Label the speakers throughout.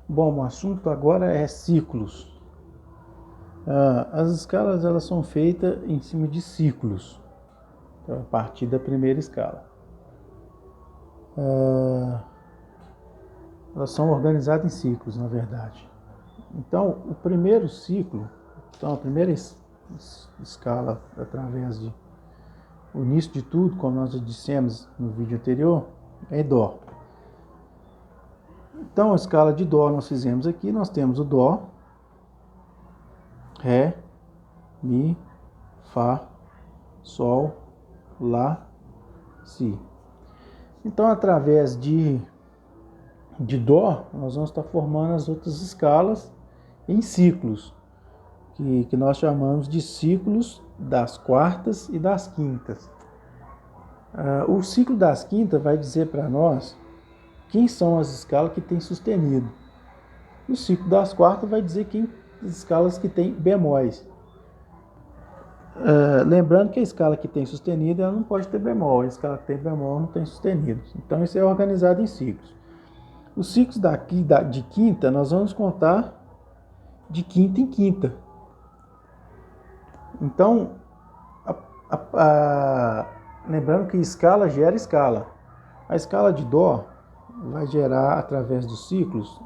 Speaker 1: Bom, o assunto agora é ciclos. As escalas elas são feitas em cima de ciclos, então, a partir da primeira escala. Elas são organizadas em ciclos, na verdade. Então, o primeiro ciclo, então a primeira escala, através de o início de tudo, como nós já dissemos no vídeo anterior, é Dó. Então, a escala de Dó nós fizemos aqui, nós temos o Dó, Ré, Mi, Fá, Sol, Lá, Si. Então, através de Dó, nós vamos estar formando as outras escalas em ciclos, que nós chamamos de ciclos das quartas e das quintas. O ciclo das quintas vai dizer para nós quem são as escalas que têm sustenido. O ciclo das quartas vai dizer as escalas que têm bemóis. Lembrando que a escala que tem sustenido ela não pode ter bemol, a escala que tem bemol não tem sustenido. Então isso é organizado em ciclos. Os ciclos de quinta nós vamos contar de quinta em quinta. Então, lembrando que escala gera escala. A escala de Dó vai gerar através dos ciclos,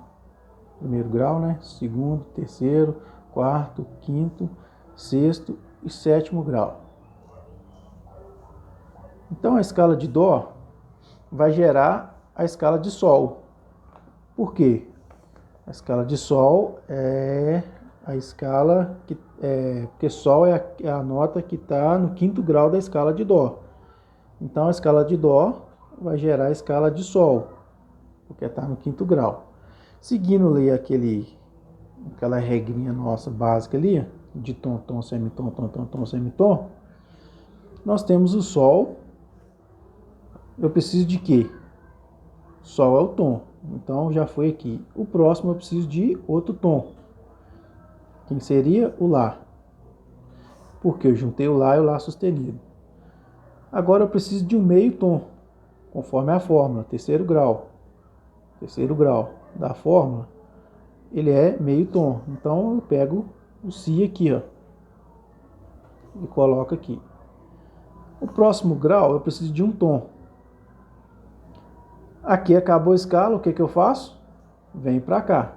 Speaker 1: primeiro grau, né? Segundo, terceiro, quarto, quinto, sexto e sétimo grau. Então a escala de Dó vai gerar a escala de Sol. Por quê? A escala de Sol é a escala porque Sol é a nota que está no quinto grau da escala de Dó. Então a escala de Dó vai gerar a escala de Sol, porque está no quinto grau. Seguindo ali aquela regrinha nossa básica ali, de tom, tom, semitom, tom, tom, tom, semitom, nós temos o Sol. Eu preciso de quê? Sol é o tom. Então já foi aqui. O próximo eu preciso de outro tom. Quem seria? O Lá. Porque eu juntei o Lá e o Lá sustenido. Agora eu preciso de um meio tom, conforme a fórmula, terceiro grau. Terceiro grau da fórmula, ele é meio tom. Então eu pego o Si aqui, ó, e coloco aqui. O próximo grau eu preciso de um tom. Aqui acabou a escala, o que eu faço? Venho para cá.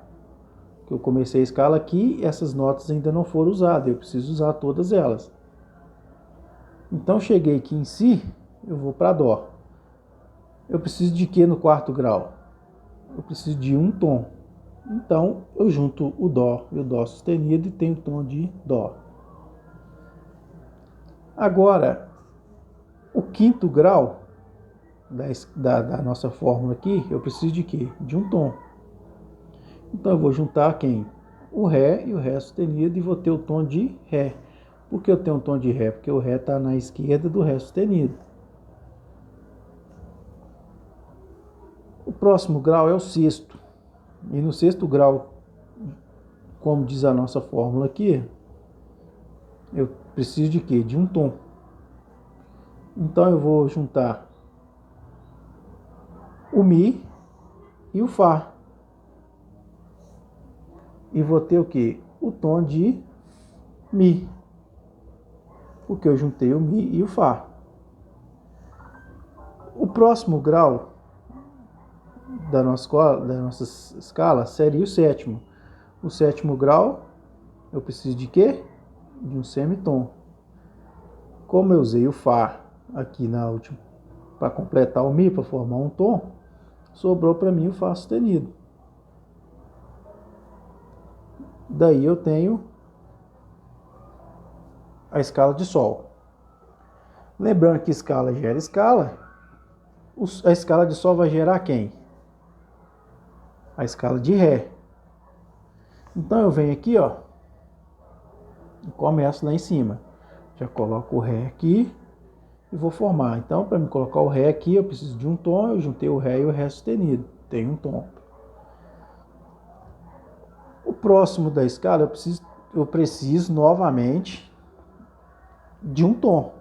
Speaker 1: Eu comecei a escala aqui, essas notas ainda não foram usadas, eu preciso usar todas elas. Então cheguei aqui em Si, eu vou para Dó. Eu preciso de que no quarto grau? Eu preciso de um tom. Então eu junto o Dó e o Dó sustenido e tenho o tom de Dó. Agora, o quinto grau da nossa fórmula aqui, eu preciso de quê? De um tom. Então eu vou juntar quem? O Ré e o Ré sustenido e vou ter o tom de Ré. Por que eu tenho um tom de Ré? Porque o Ré está na esquerda do Ré sustenido. O próximo grau é o sexto. E no sexto grau, como diz a nossa fórmula aqui, eu preciso de quê? De um tom. Então eu vou juntar o Mi e o Fá. E vou ter o quê? O tom de Mi. Porque eu juntei o Mi e o Fá. O próximo grau da nossa escala seria o sétimo. O sétimo grau, eu preciso de quê? De um semitom. Como eu usei o Fá aqui na última para completar o Mi, para formar um tom, sobrou para mim o Fá sustenido. Daí eu tenho a escala de Sol. Lembrando que escala gera escala, a escala de Sol vai gerar quem? A escala de Ré. Então eu venho aqui, ó, e começo lá em cima. Já coloco o Ré aqui e vou formar. Então, para me colocar o Ré aqui, eu preciso de um tom. Eu juntei o Ré e o Ré sustenido. Tem um tom. O próximo da escala, eu preciso novamente de um tom,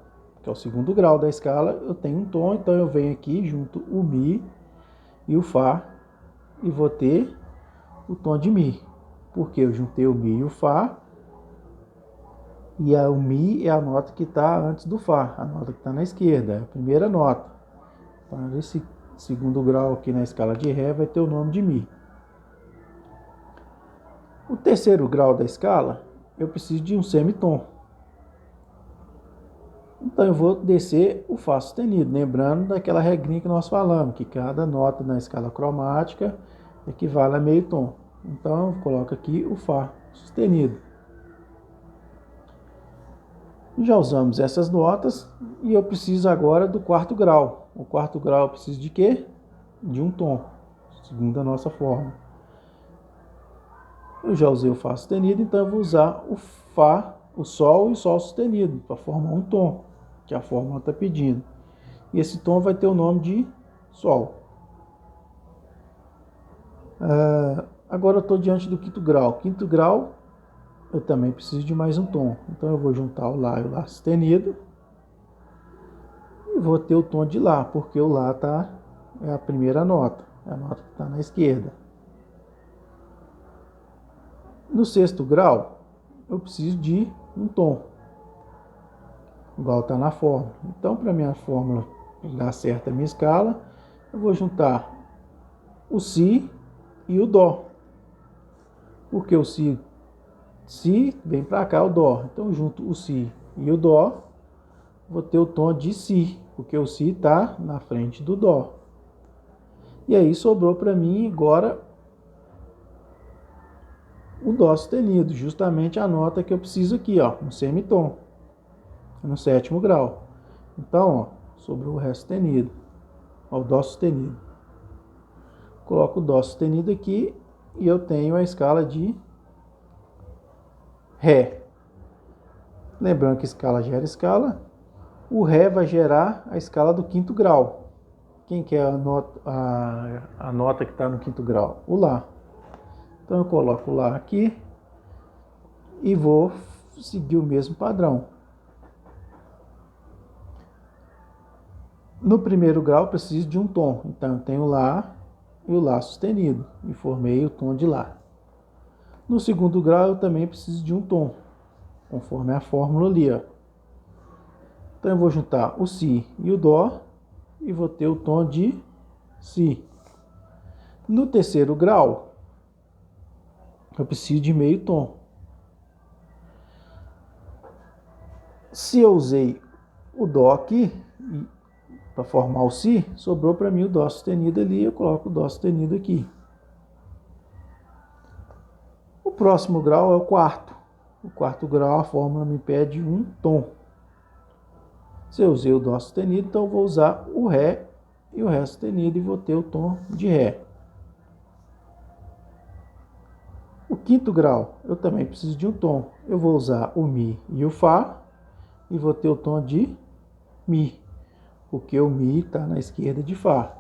Speaker 1: que é o segundo grau da escala. Eu tenho um tom, então eu venho aqui, junto o Mi e o Fá, e vou ter o tom de Mi. Porque eu juntei o Mi e o Fá. E o Mi é a nota que está antes do Fá, a nota que está na esquerda, é a primeira nota. Então, esse segundo grau aqui na escala de Ré vai ter o nome de Mi. O terceiro grau da escala, eu preciso de um semitom. Então eu vou descer o Fá sustenido, lembrando daquela regrinha que nós falamos, que cada nota na escala cromática equivale a meio tom. Então eu coloco aqui o Fá sustenido. Já usamos essas notas e eu preciso agora do quarto grau. O quarto grau eu preciso de quê? De um tom, segundo a nossa fórmula. Eu já usei o Fá sustenido, então eu vou usar o Fá, o Sol e o Sol sustenido para formar um tom, que a fórmula está pedindo. E esse tom vai ter o nome de Sol. Agora eu estou diante do quinto grau. Quinto grau, eu também preciso de mais um tom. Então eu vou juntar o Lá e o Lá sustenido. E vou ter o tom de Lá, porque o Lá é a primeira nota. É a nota que está na esquerda. No sexto grau, eu preciso de um tom. Igual está na fórmula. Então, para minha fórmula dar certo a minha escala, eu vou juntar o Si e o Dó. Porque o Si vem para cá o Dó. Então, eu junto o Si e o Dó, vou ter o tom de Si, porque o Si está na frente do Dó. E aí sobrou para mim agora o Dó sustenido, justamente a nota que eu preciso aqui, ó, um semitom, no sétimo grau. Então, ó, sobrou o Ré sustenido, ó, o Dó sustenido. Coloco o Dó sustenido aqui e eu tenho a escala de Ré. Lembrando que escala gera escala, o Ré vai gerar a escala do quinto grau. Quem que é a nota que está no quinto grau? O Lá. Então eu coloco o Lá aqui e vou seguir o mesmo padrão. No primeiro grau eu preciso de um tom, então eu tenho o Lá e o Lá sustenido, e formei o tom de Lá. No segundo grau eu também preciso de um tom, conforme a fórmula ali, ó. Então eu vou juntar o Si e o Dó e vou ter o tom de Si. No terceiro grau, eu preciso de meio tom. Se eu usei o Dó aqui para formar o Si, sobrou para mim o Dó sustenido ali, eu coloco o Dó sustenido aqui. O próximo grau é o quarto. O quarto grau, a fórmula me pede um tom. Se eu usei o Dó sustenido, então eu vou usar o Ré e o Ré sustenido e vou ter o tom de Ré. O quinto grau, eu também preciso de um tom. Eu vou usar o Mi e o Fá e vou ter o tom de Mi, porque o Mi está na esquerda de Fá.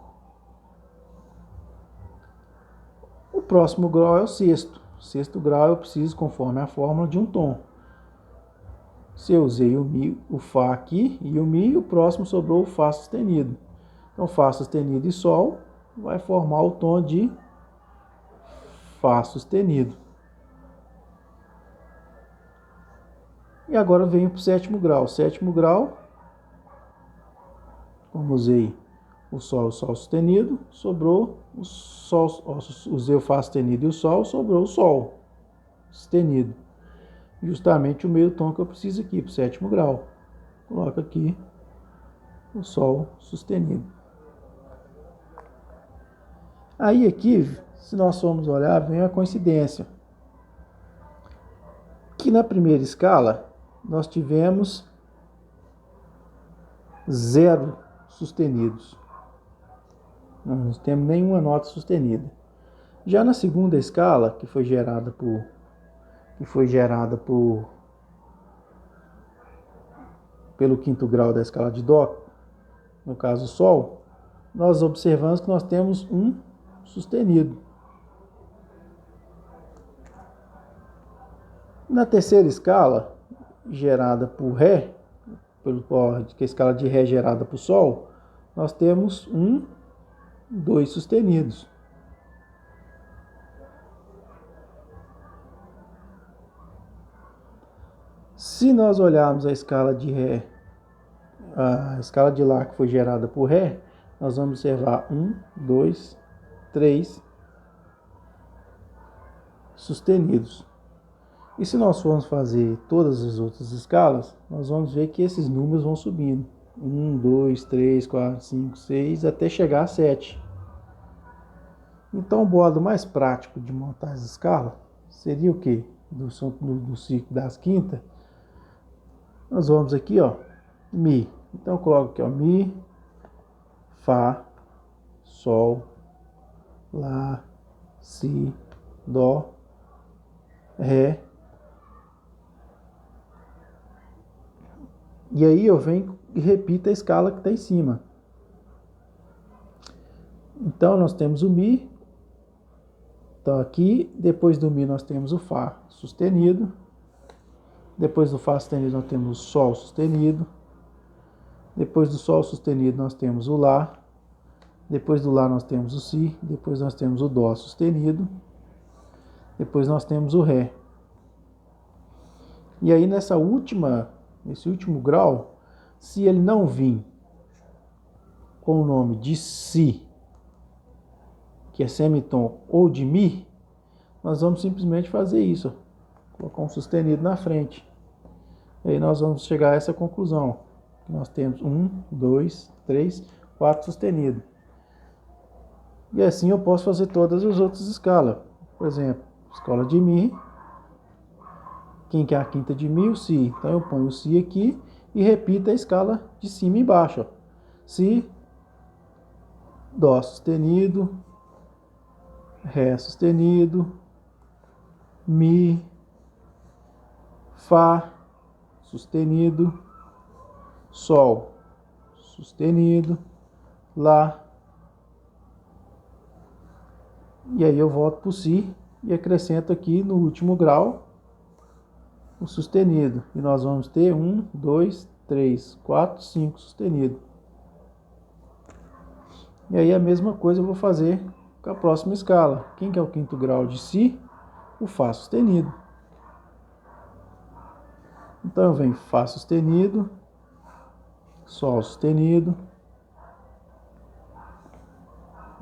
Speaker 1: O próximo grau é o sexto. O sexto grau eu preciso, conforme a fórmula, de um tom. Se eu usei o Mi, o Fá aqui e o Mi, o próximo sobrou o Fá sustenido. Então, Fá sustenido e Sol vai formar o tom de Fá sustenido. E agora venho para o sétimo grau. O sétimo grau, como usei o Sol sustenido, sobrou o Sol, usei o Fá sustenido e o Sol, sobrou o Sol sustenido. Justamente o meio tom que eu preciso aqui para o sétimo grau. Coloco aqui o Sol sustenido. Aí aqui, se nós formos olhar, vem a coincidência. Que na primeira escala, nós tivemos 0 sustenidos. Não temos nenhuma nota sustenida. Já na segunda escala, que foi gerada pelo quinto grau da escala de Dó, no caso Sol, nós observamos que nós temos um sustenido. Na terceira escala, gerada por Ré, que é a escala de Ré gerada por Sol, nós temos 2 sustenidos. Se nós olharmos a escala de Ré, a escala de Lá que foi gerada por Ré, nós vamos observar 1, 2, 3 sustenidos. E se nós formos fazer todas as outras escalas, nós vamos ver que esses números vão subindo. 1, 2, 3, 4, 5, 6, até chegar a 7. Então o modo mais prático de montar as escalas seria o quê? Do ciclo das quintas, nós vamos aqui, ó, Mi. Então eu coloco aqui, ó, Mi, Fá, Sol, Lá, Si, Dó, Ré. E aí eu venho e repito a escala que está em cima. Então nós temos o Mi. Então aqui, depois do Mi nós temos o Fá sustenido. Depois do Fá sustenido nós temos o Sol sustenido. Depois do Sol sustenido nós temos o Lá. Depois do Lá nós temos o Si. Depois nós temos o Dó sustenido. Depois nós temos o Ré. E aí nesse último grau, se ele não vir com o nome de Si, que é semitom, ou de Mi, nós vamos simplesmente fazer isso, ó, colocar um sustenido na frente. E aí nós vamos chegar a essa conclusão. Nós temos 1, 2, 3, 4 sustenido. E assim eu posso fazer todas as outras escalas. Por exemplo, escala de Mi. Quem que é a quinta de Mi? O Si. Então eu ponho o Si aqui e repito a escala de cima e embaixo, ó. Si, Dó sustenido, Ré sustenido, Mi, Fá sustenido, Sol sustenido, Lá. E aí eu volto para o Si e acrescento aqui no último grau o sustenido. E nós vamos ter 1, 2, 3, 4, 5 sustenido. E aí a mesma coisa eu vou fazer com a próxima escala. Quem que é o quinto grau de Si? O Fá sustenido. Então eu venho Fá sustenido, Sol sustenido,